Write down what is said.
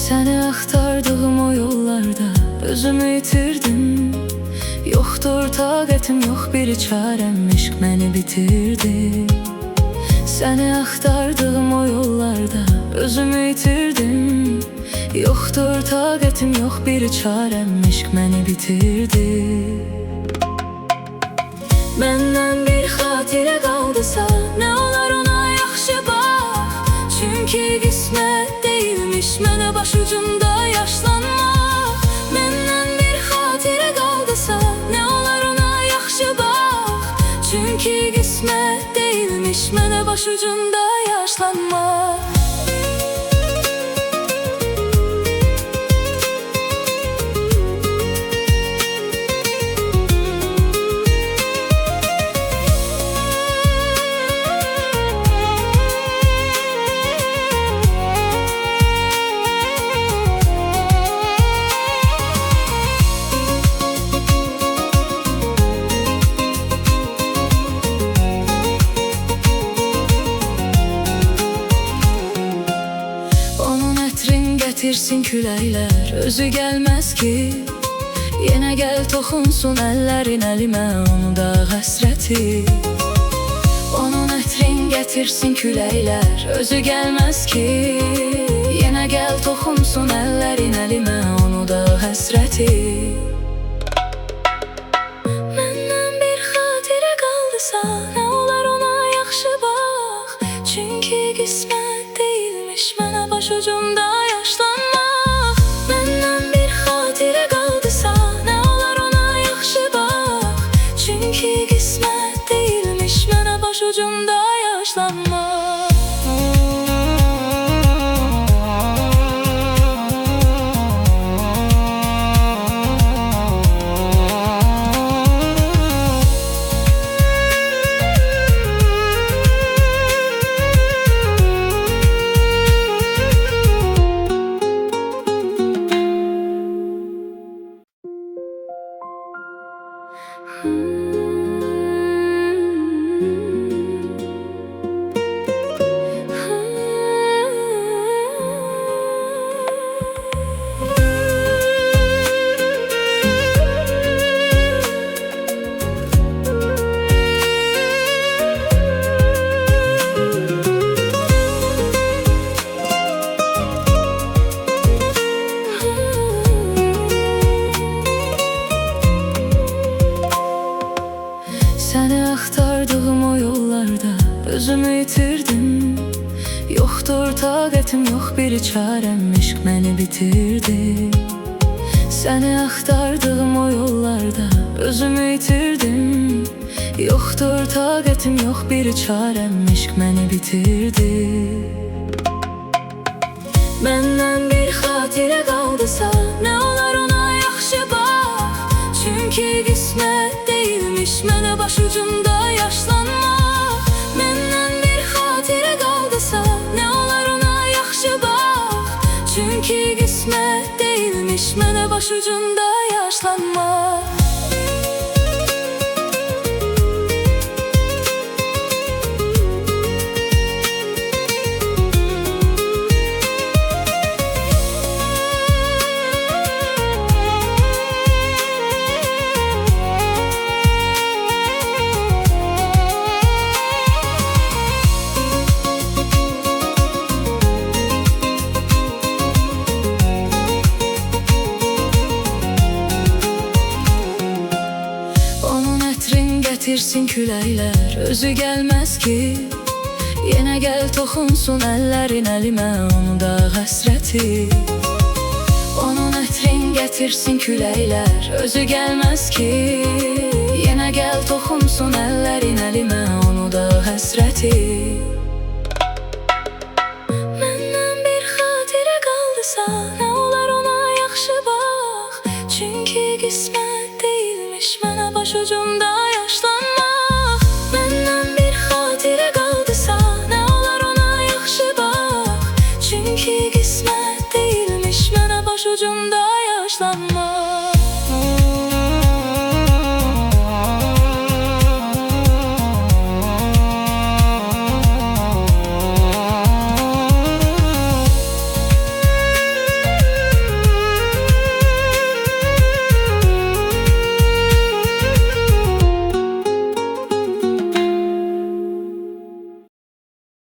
Səni axtardığım o yollarda özümü itirdim. Yoxdur taqətim, yox bir çarəm, eşq məni bitirdi. Səni axtardığım o yollarda özümü itirdim. Yoxdur taqətim, yox bir çarəm, eşq məni bitirdi. Məndən bir xatirə qaldısa, nə olar ona yaxşı bax. Çünki qismət deyilmiş mənə başucunda yaşlanmaq. Məndən bir xatirə qaldısa, nə olar ona yaxşı bax. Çünki qismət deyilmiş mənə başucunda yaşlanmaq. Getirsin küləklər, özü gəlməz ki. Yenə gəl toxunsun əllərin əlimə, onu da həsrəti. Onun ətrin gətirsin küləklər, özü gəlməz ki. Yenə gəl toxunsun əllərin əlimə, onu da həsrəti. Məndən bir xatirə qaldısa, nə olar ona yaxşı bax. Çünki qismət deyilmiş mənə başucumda yaşlanmaq. Məndən bir xatirə qaldısa, nə olar ona yaxşı bax. Çünki qismət deyilmiş mənə başucumda yaşlanmaq. Səni axtardığım o yollarda özümü itirdim. Yoxdur taqətim, yox bir çarəm, eşq məni bitirdi. Səni axtardığım o yollarda özümü itirdim. Yoxdur taqətim, yox bir çarəm, eşq məni bitirdi. Məndən bir xatirə qaldısa, nə olar ona yaxşı bax. Çünki qismət deyilmiş mənə başucumda yaşlanmaq. Məndən bir xatirə qaldısa, nə olar ona yaxşı bax. Çünki qismət deyilmiş mənə başucumda yaşlanmaq. Getirsin küləklər, özü gəlməz ki. Yenə gəl toxunsun əllərin əlimə, onu da həsrəti. Onun ətrin gətirsin küləklər, özü gəlməz ki. Yenə gəl toxunsun əllərin əlimə, onu da həsrəti. yaşlanmaz.